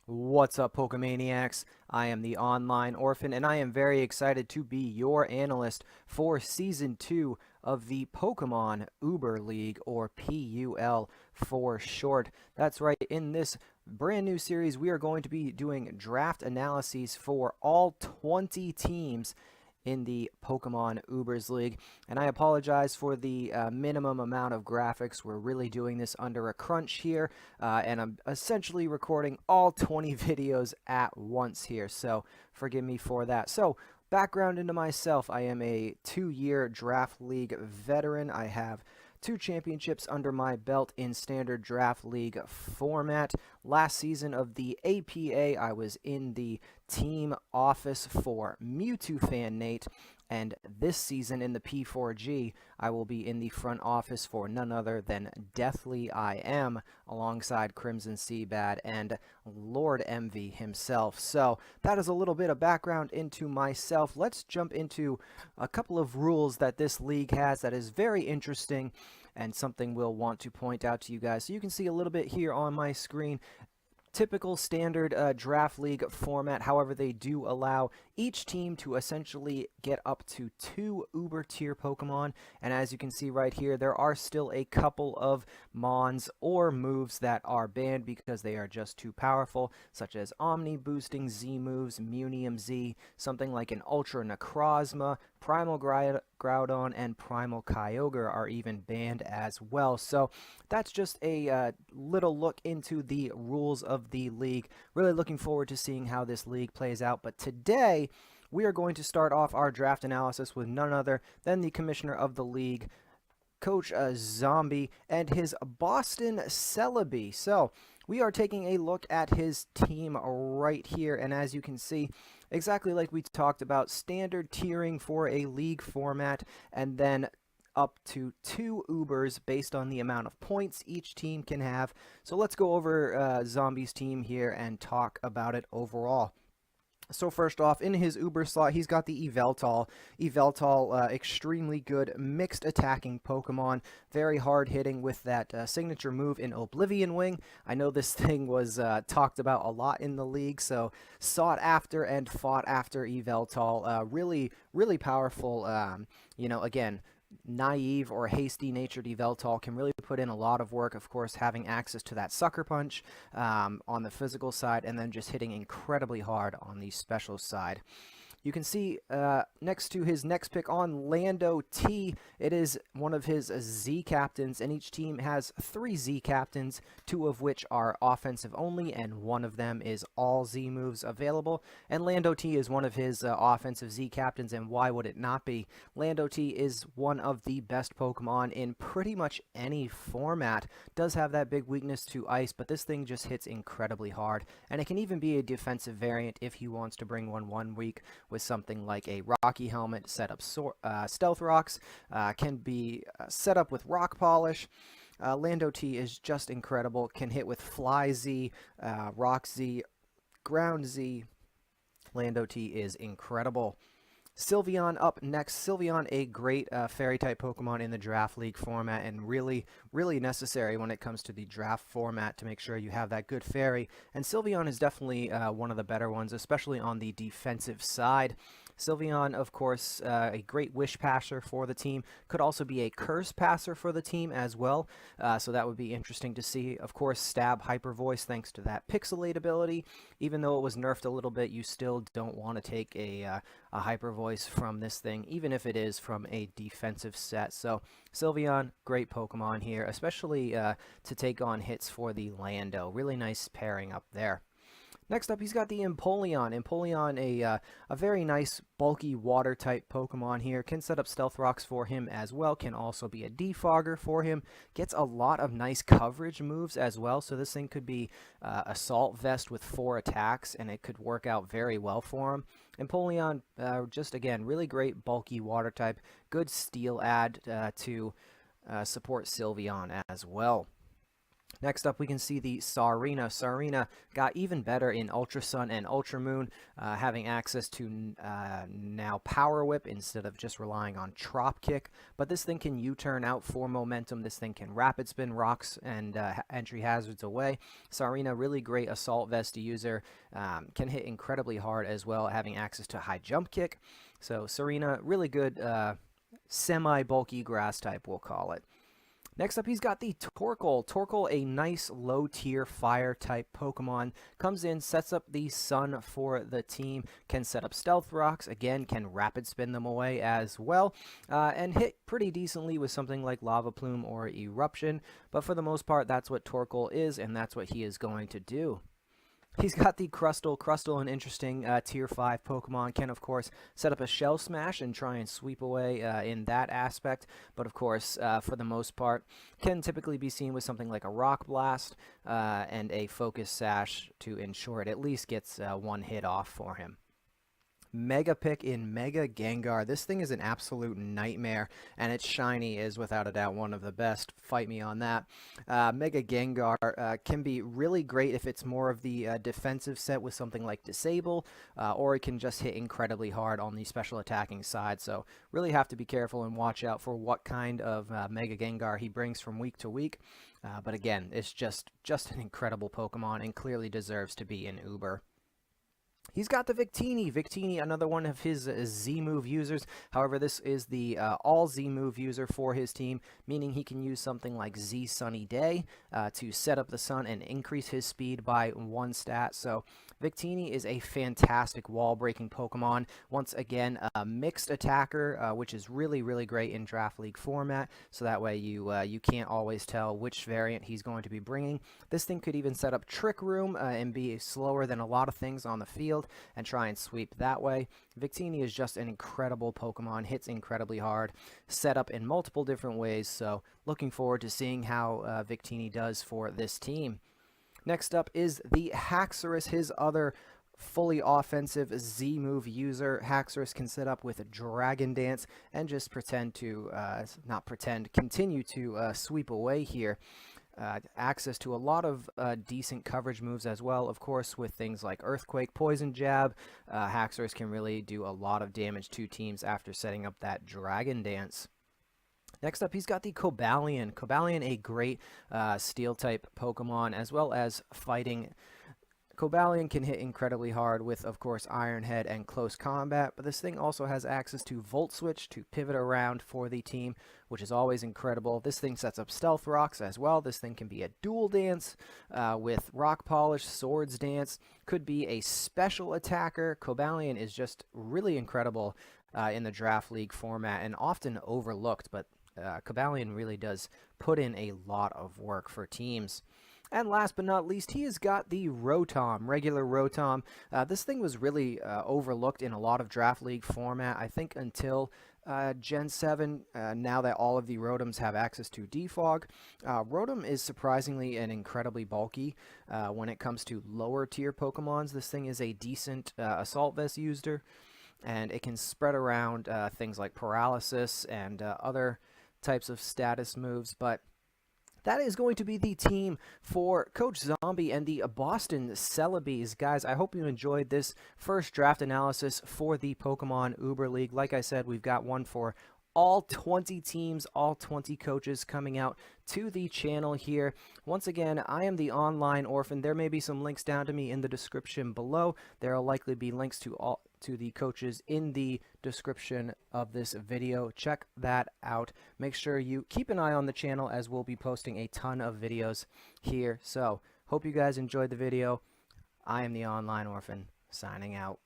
What's up, Pokemaniacs? I am the Online Orphan, and I am very excited to be your analyst for Season 2 of the Pokemon Uber League, or PUL for short. That's right, in this brand new series, we are going to be doing draft analyses for all 20 teams in the Pokemon Ubers League. And I apologize for the minimum amount of graphics. We're really doing this under a crunch here, and I'm essentially recording all 20 videos at once here, so forgive me for that. So, background into myself: I am a 2-year Draft League veteran. I have 2 championships under my belt in standard draft league format. Last season of the APA, I was in the team office for Mewtwo Fan Nate, and this season in the P4G, I will be in the front office for none other than Deathly I Am, alongside Crimson Seabad and Lord Envy himself. So that is a little bit of background into myself. Let's jump into a couple of rules that this league has that is very interesting and something we'll want to point out to you guys. So you can see a little bit here on my screen. Typical standard draft league format. However, they do allow each team to essentially get up to 2 Uber tier Pokemon. And as you can see right here, there are still a couple of Mons or moves that are banned because they are just too powerful, such as Omni boosting Z moves, Munium Z, something like an Ultra Necrozma, Primal Groudon, and Primal Kyogre are even banned as well. So that's just a little look into the rules of the league. Really looking forward to seeing how this league plays out. But today, we are going to start off our draft analysis with none other than the commissioner of the league, Coach Zombie, and his Boston Celebi. So we are taking a look at his team right here, and as you can see, exactly like we talked about, standard tiering for a league format, and then up to 2 Ubers based on the amount of points each team can have. So let's go over Zombie's team here and talk about it overall. So first off, in his Uber slot, he's got the Yveltal. Yveltal, extremely good mixed attacking Pokemon, very hard hitting with that signature move in Oblivion Wing. I know this thing was talked about a lot in the league, so sought after and fought after Yveltal. Really powerful. Again, naive or hasty natured Yveltal can really put in a lot of work, of course, having access to that sucker punch on the physical side, and then just hitting incredibly hard on the special side. You can see next to his next pick on Lando T, it is one of his Z captains, and each team has 3 Z captains, 2 of which are offensive only, and 1 of them is all Z moves available. And Lando T is one of his offensive Z captains, and why would it not be? Lando T is one of the best Pokemon in pretty much any format. Does have that big weakness to ice, but this thing just hits incredibly hard, and it can even be a defensive variant if he wants to bring one week with something like a Rocky Helmet, set up Stealth Rocks, can be set up with Rock Polish. Lando T is just incredible, can hit with Fly Z, Rock Z, Ground Z. Lando T is incredible. Sylveon up next. Sylveon, a great fairy-type Pokemon in the Draft League format, and really necessary when it comes to the draft format to make sure you have that good fairy. And Sylveon is definitely one of the better ones, especially on the defensive side. Sylveon, of course, a great Wish Passer for the team. Could also be a Curse Passer for the team as well, so that would be interesting to see. Of course, Stab Hyper Voice, thanks to that Pixelate ability. Even though it was nerfed a little bit, you still don't want to take a Hyper Voice from this thing, even if it is from a defensive set. So Sylveon, great Pokemon here, especially to take on hits for the Lando. Really nice pairing up there. Next up, he's got the Empoleon. Empoleon, a very nice, bulky water-type Pokemon here. Can set up Stealth Rocks for him as well. Can also be a Defogger for him. Gets a lot of nice coverage moves as well. So this thing could be Assault Vest with 4 attacks, and it could work out very well for him. Empoleon, just again, really great, bulky water-type. Good Steel add to support Sylveon as well. Next up, we can see the Sarina. Sarina got even better in Ultra Sun and Ultra Moon, having access to now Power Whip instead of just relying on Trop Kick. But this thing can U-turn out for momentum. This thing can rapid spin rocks and entry hazards away. Sarina, really great Assault Vest user, can hit incredibly hard as well, having access to High Jump Kick. So Sarina, really good semi-bulky grass type, we'll call it. Next up, he's got the Torkoal. Torkoal, a nice low-tier fire-type Pokemon. Comes in, sets up the sun for the team, can set up Stealth Rocks, again, can rapid spin them away as well, and hit pretty decently with something like Lava Plume or Eruption. But for the most part, that's what Torkoal is, and that's what he is going to do. He's got the Crustle. Crustle, an interesting Tier 5 Pokemon, can, of course, set up a Shell Smash and try and sweep away in that aspect. But, of course, for the most part, can typically be seen with something like a Rock Blast and a Focus Sash to ensure it at least gets one hit off for him. Mega Pick in Mega Gengar. This thing is an absolute nightmare, and its shiny is without a doubt one of the best. Fight me on that. Mega Gengar can be really great if it's more of the defensive set with something like Disable, or it can just hit incredibly hard on the special attacking side. So really have to be careful and watch out for what kind of Mega Gengar he brings from week to week. But again, it's just an incredible Pokemon and clearly deserves to be in Uber. He's got the Victini. Victini, another one of his Z-move users. However, this is the all Z-move user for his team, meaning he can use something like Z Sunny Day to set up the sun and increase his speed by 1 stat. So Victini is a fantastic wall-breaking Pokemon. Once again, a mixed attacker, which is really, really great in Draft League format. So that way you can't always tell which variant he's going to be bringing. This thing could even set up Trick Room and be slower than a lot of things on the field and try and sweep that way. Victini is just an incredible Pokemon, hits incredibly hard, set up in multiple different ways, so looking forward to seeing how Victini does for this team. Next up is the Haxorus, his other fully offensive Z-move user. Haxorus can set up with Dragon Dance and just continue to sweep away here. Access to a lot of decent coverage moves as well, of course, with things like Earthquake, Poison Jab. Haxorus can really do a lot of damage to teams after setting up that Dragon Dance. Next up, he's got the Cobalion. Cobalion, a great Steel-type Pokemon, as well as fighting. Cobalion can hit incredibly hard with, of course, Iron Head and Close Combat, but this thing also has access to Volt Switch to pivot around for the team, which is always incredible. This thing sets up Stealth Rocks as well. This thing can be a Dual Dance with Rock Polish, Swords Dance, could be a special attacker. Cobalion is just really incredible in the Draft League format and often overlooked, but Cobalion really does put in a lot of work for teams. And last but not least, he has got the Rotom, regular Rotom. This thing was really overlooked in a lot of Draft League format, I think until Gen 7, now that all of the Rotoms have access to Defog. Rotom is surprisingly and incredibly bulky when it comes to lower tier Pokemons. This thing is a decent Assault Vest user, and it can spread around things like Paralysis and other types of status moves, but that is going to be the team for Coach Zombie and the Boston Celebes. Guys, I hope you enjoyed this first draft analysis for the Pokemon Uber League. Like I said, we've got one for all 20 teams, all 20 coaches coming out to the channel here. Once again, I am the Online Orphan. There may be some links down to me in the description below. There will likely be links to the coaches in the description of this video. Check that out. Make sure you keep an eye on the channel as we'll be posting a ton of videos here. So, hope you guys enjoyed the video. I am the Online Orphan, signing out.